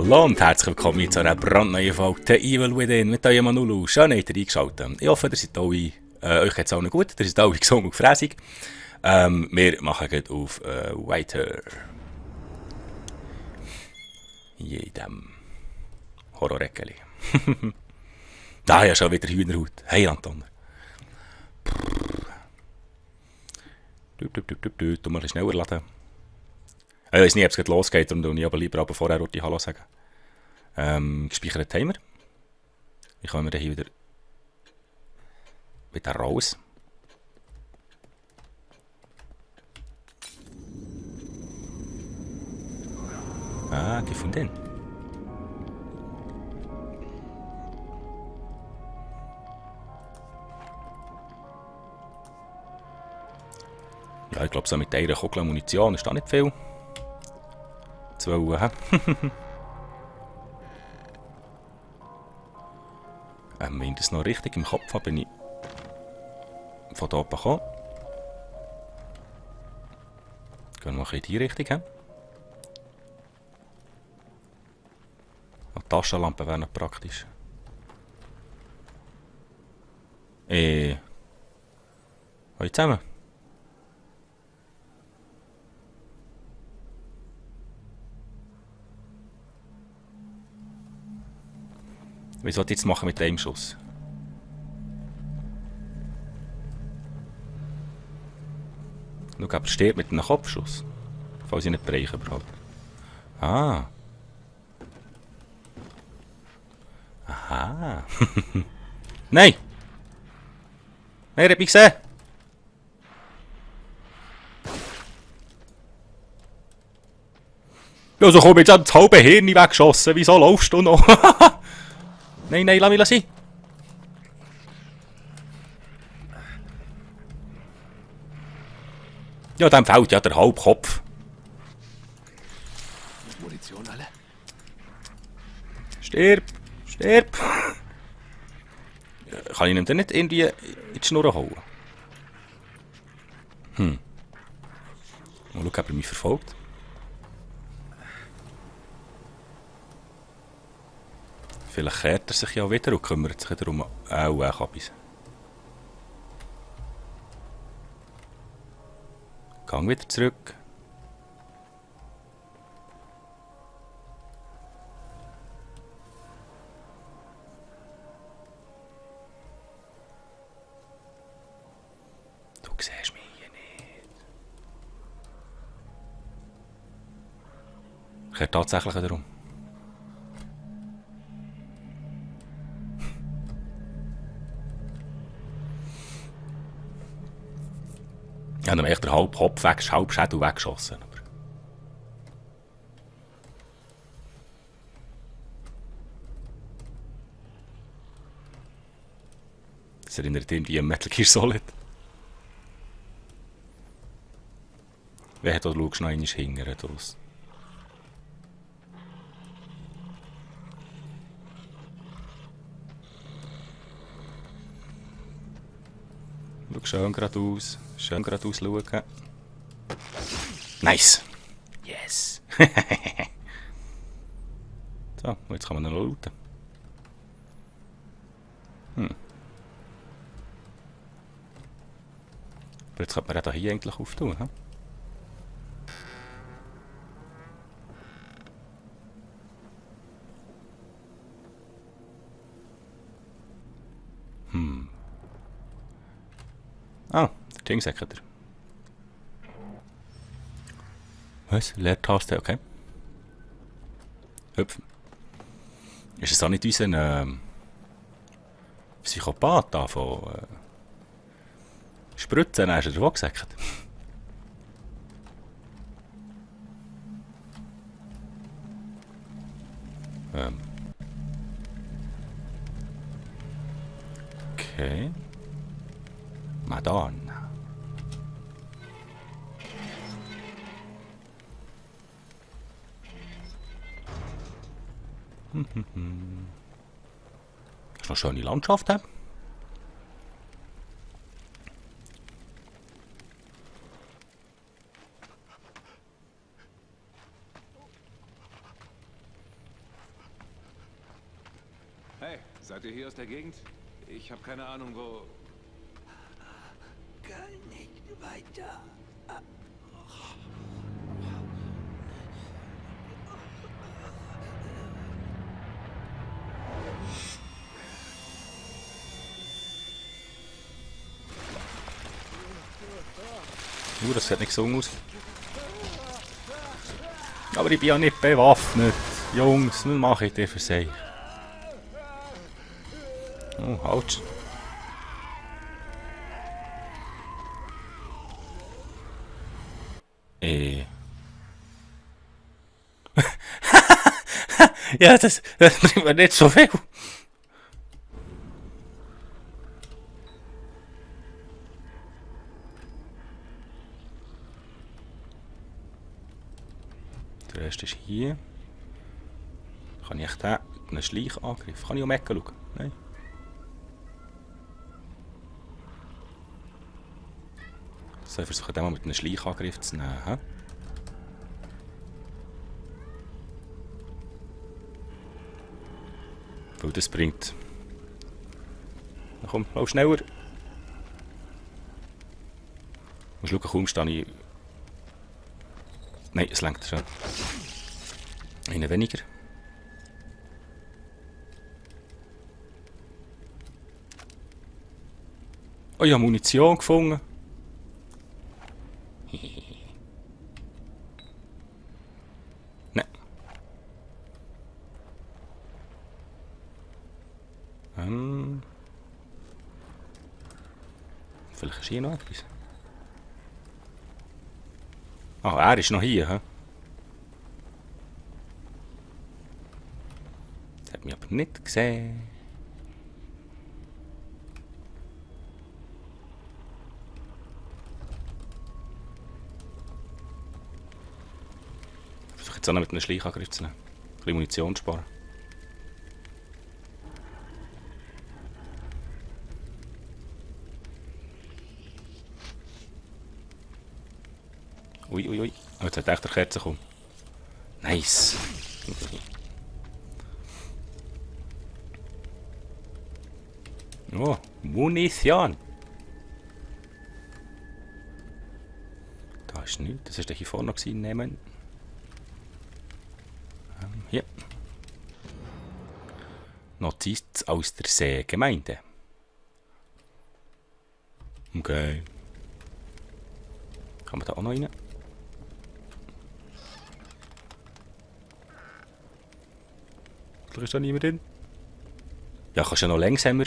Hallo und herzlich willkommen zu einer brandneuen Folge The Evil Within mit eurem Manulu. Schön, habt ihr eingeschaltet. Ich hoffe, ihr seid alle, euch geht es allen gut, ihr seid alle gesund und fräsig. Wir machen gleich auf weiter. In jedem Horror-Eckeli. Da ja schon wieder Hühnerhaut. Hey Anton. Du mal schneller laden. Ich weiß nicht, ob es gleich losgeht, darum tue ich aber lieber vorher die Hallo sagen. Gespeichert haben wir. Ich komme dann hier wieder raus. Ah, gefunden. Ja, ich glaube, so mit einer Kugel Munition ist da nicht viel. 2, hä? Wenn ich das noch richtig im Kopf habe, bin ich von da oben gekommen. Gehen wir in die Richtung. He? Eine Taschenlampe wäre noch praktisch. Hallo zusammen. Was soll ich jetzt machen mit dem Schuss? Schau, er steht mit einem Kopfschuss. Falls ich nicht bereiche überhaupt. Ah. Aha. Nein! Nein, hab ich gesehen! Ja, so komm jetzt an das halbe Hirn weggeschossen. Wieso laufst du noch? Nein, nein, lass mich sein. Ja, dem fehlt ja der halbe Kopf. Munition alle? Stirb! Stirb! Kann ich ihm denn nicht irgendwie in die Schnur hauen? Mal schauen, ob er mich verfolgt. Vielleicht kehrt er sich ja wieder und kümmert sich darum. Ich hab es. Gang wieder zurück. Du siehst mich hier nicht. Kehrt tatsächlich darum. Ich habe ihm echt den halben Kopf halb Schädel weggeschossen. Aber das erinnert irgendwie an Metal Gear Solid. Wer hat da schaust noch einmal hingern? Schau schön geradeaus. Schön geradeaus schauen. Nice! Yes! So, jetzt kann man noch looten. Aber jetzt könnte man auch hier eigentlich auftun. Ah, der Ding sagt er. Was? Leertaste, okay. Hüpfen. Ist es auch nicht unser Psychopath da von Spritzen? Hast du davon gesagt? Okay. Madonna. Das ist noch eine schöne Landschaft. He? Seid ihr hier aus der Gegend? Ich habe keine Ahnung, wo... Kann nicht weiter. Das sieht nicht so aus. Aber ich bin ja nicht bewaffnet. Jungs, was mache ich dir für sich? Oh, halt. Ja, das bringt mir nicht so viel. Der Rest ist hier. Kann ich den einen Schleichangriff? Kann ich um die Ecke schauen? Nein. So, ich versuche den mal mit einem Schleichangriff zu nehmen. He? Weil das bringt. Na komm, lauf schneller. Muss schauen, kaum stehe ich. Nein, es lenkt schon. Einen weniger. Oh, ich habe Munition gefunden. Nein. Vielleicht ist hier noch etwas. Ah, er ist noch hier, hä? Das hat mich aber nicht gesehen. Ich versuche jetzt auch noch mit einem Schleichangriff zu nehmen. Ein bisschen Munition sparen. Ui, ui, ui. Oh, jetzt hat echt der Kerze gekommen. Nice. Oh, Munition. Da ist nichts. Das war hier vorne noch nehmen. Hier. Notiz aus der Seegemeinde. Okay. Kann man da auch noch rein? Vielleicht ist da niemand drin. Ja, kannst du ja noch langsamer.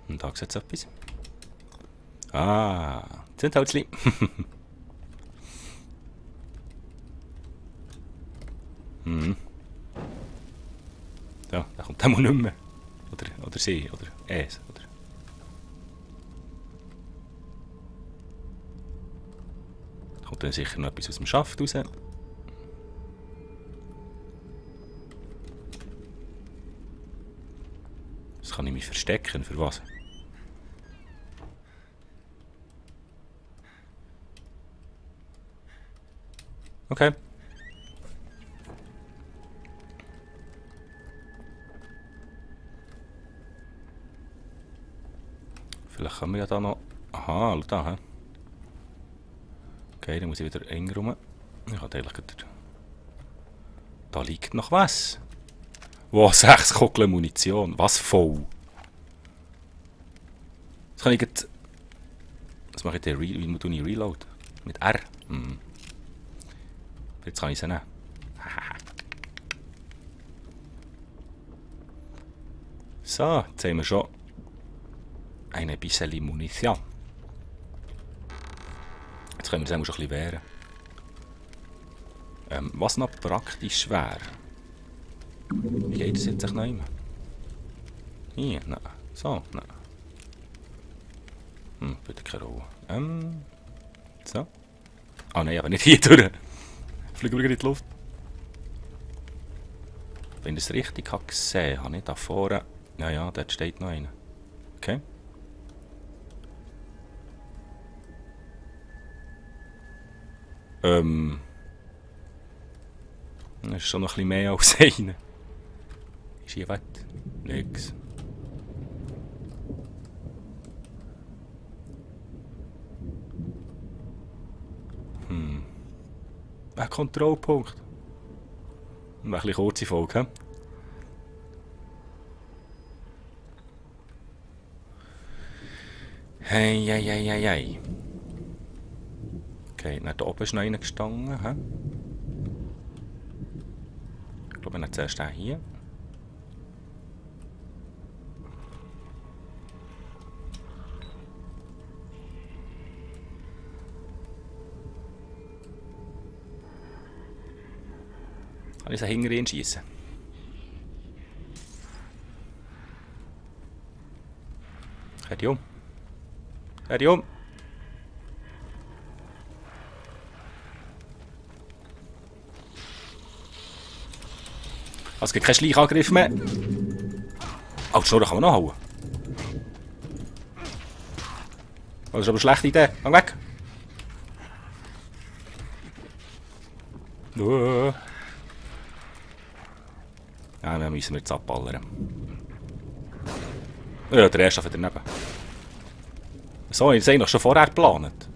Und da sieht es etwas. Ah, Zündhölzli. Ja, da kommt der mal nicht mehr. Oder sie, oder es, oder... Da kommt dann sicher noch etwas aus dem Schaft raus. Das kann ich mich verstecken, für was? Okay. Vielleicht können wir ja da noch... Aha, schau da, hä? Okay, dann muss ich wieder eng rum. Ich habe eigentlich gerade... Da liegt noch was. Wow, 6 Kugeln Munition. Was voll? Das kann ich jetzt... Was mache ich denn? Wie tue ich Reload? Mit R? Hm. Jetzt kann ich sie nehmen. So, jetzt haben wir schon ein bisschen Munition. Jetzt können wir es auch schon ein bisschen wehren. Was noch praktisch wäre. Wie geht es jetzt noch immer? Hier, nein. So, nein. Bitte keine Ruhe. So. Ah nein, aber nicht hier durch. Fliegen wir in die Luft. Wenn ich es richtig habe gesehen habe, ich da vorne... Ja, ja, dort steht noch einer. Okay. Das ist schon noch ein bisschen mehr als einer. Ist hier was? Nix. Ein Kontrollpunkt. Ein bisschen kurze Folge, hä? Hey. Okay, nach da oben ist noch einer gestanden. Hä? Ich glaube, dann zuerst den hier. Kann ich sie hinter ihn schiessen? Kehrt die um. Kehrt die um. Es gibt keinen Schleichangriff mehr. Oh, die Schnur kann man noch hauen. Das ist aber eine schlechte Idee. Geh weg. Ja, dann müssen wir jetzt abballern. Ja, der erste wieder daneben. So, ich habe noch schon vorher geplant.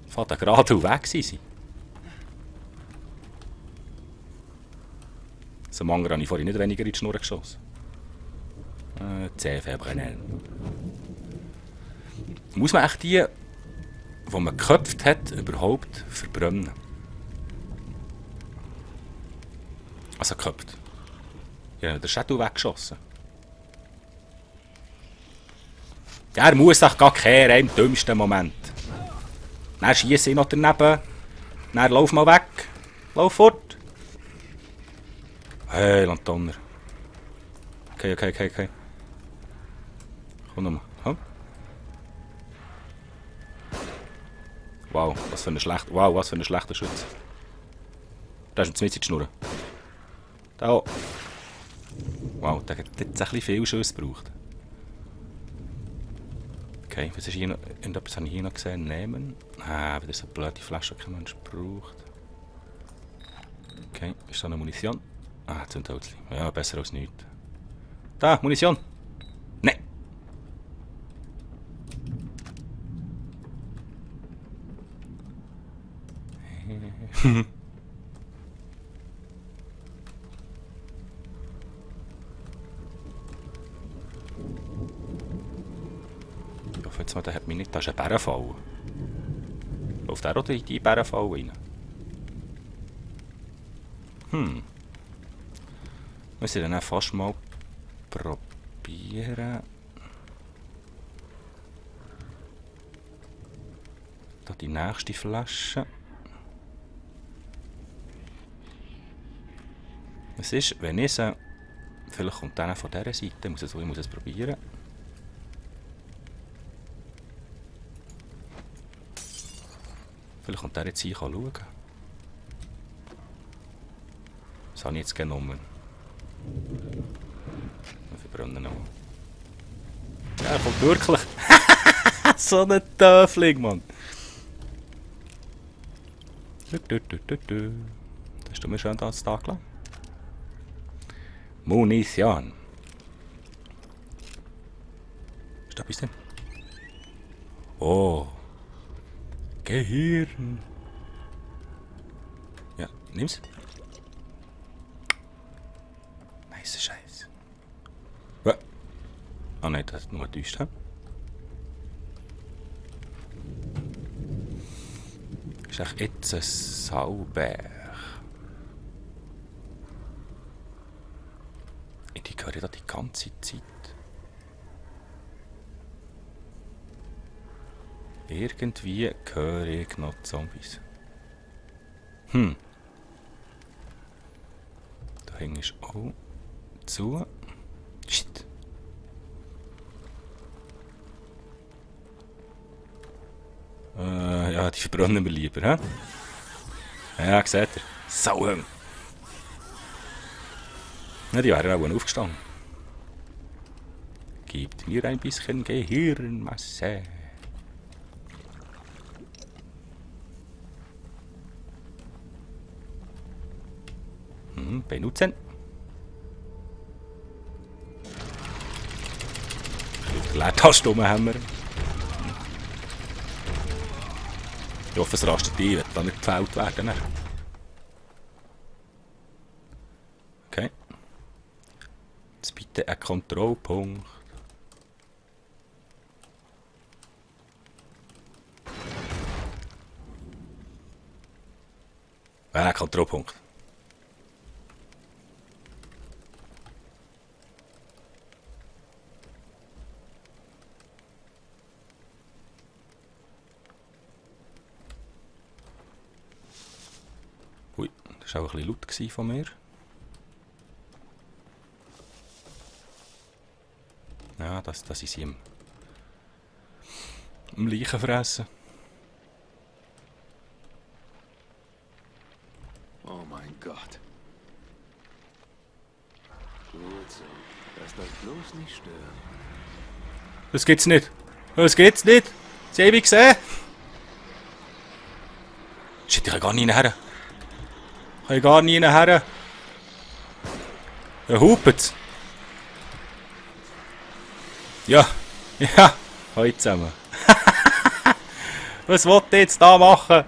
Fährt er gerade und weg sein. So Mangel habe ich vorhin nicht weniger in die Schnur geschossen. Zäh verbrennen. Muss man echt die, die man geköpft hat, überhaupt verbrennen? Also geköpft. Ich habe den Schädel weggeschossen. Er muss doch gar kehren im dümmsten Moment. Dann schiesse ich noch daneben. Dann lauf mal weg. Lauf fort. Hey, Lantonner. Okay. Komm nochmal. Hm? Wow, was für ein schlechter Schütze. Da ist ein Zmitz in die Schnur. Da. Wow, der hat jetzt ein bisschen viel Schüsse gebraucht. Okay, was ist hier noch? Irgendetwas habe ich hier noch gesehen. Nehmen. Ah, wieder so eine blöde Flasche, die kein Mensch braucht. Okay, ist da noch Munition? Ah, Zündhölzchen. Ja, besser als nichts. Da, Munition! Nein! Ich hoffe jetzt mal, der hat mich nicht. Da ist ein Bärenfall. Läuft der auch in die Bärenfall rein? Muss ich dann auch fast mal probieren. Da die nächste Flasche. Was ist, wenn ich sie... Vielleicht kommt der von dieser Seite, ich muss es probieren. Vielleicht kommt der jetzt hier schauen. Das habe ich jetzt genommen. Wir verbrennen noch. Ja, er kommt wirklich. So ein Töfling, Mann. Da hast du mir schön das da gelassen. Munition. Ist da etwas drin? Oh. Gehirn. Ja, nimm's. Nice Scheiß. Ah nein, das ist nur getäuscht. Ist echt jetzt ein Sauber. Die höre da die ganze Zeit. Irgendwie höre ich noch Zombies. Da hängt es auch zu. Shit. Ja, die verbrennen wir lieber, hä? Ja, seht ihr. Sauhung. Ja, die wären auch aufgestanden. Gebt mir ein bisschen Gehirnmasse. Benutzen. Auf der Leertaste haben wir. Ich hoffe, es rastet ein, wird da nicht gefällt werden. Okay. Jetzt bitte ein Kontrollpunkt. Kontrollpunkt. Ui, das war auch ein bisschen laut von mir. Ja, das ist sie im Leichen fressen. Oh mein Gott. Gut so. Lasst euch bloß nicht stören. Das gibt's nicht. Das gibt's nicht. Sie haben mich gesehen. Shit, ich kann gar nicht her. Ich kann gar nicht her. Ja, hupet's. Ja. Ja. Heute zusammen. Was wollt ihr jetzt da machen?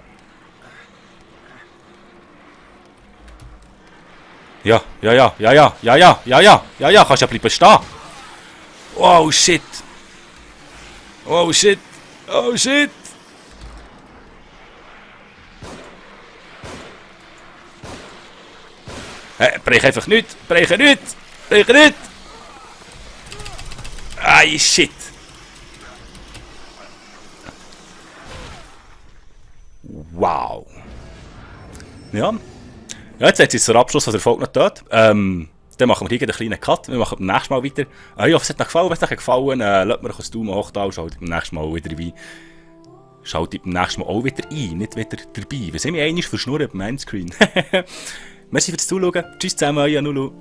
Ja, kannst ja bleiben stehen. Oh shit. Oh shit. Oh shit. Brech einfach nicht. Brech nicht. Brech nicht. Ai shit. Wow. Ja. Ja, jetzt hat es zum Abschluss von der Folge noch tot. Dann machen wir hier einen kleinen Cut. Wir machen beim nächsten Mal weiter. Ich hoffe, es hat euch gefallen. Wenn es euch gefallen hat, lasst mir einen Daumen hoch da und schaut beim nächsten Mal wieder dabei. Schaut beim nächsten Mal auch wieder ein, nicht wieder dabei. Wir sind mir einmal verschnurrt beim Endscreen. Merci fürs Zuschauen. Tschüss zusammen, euer Nulu.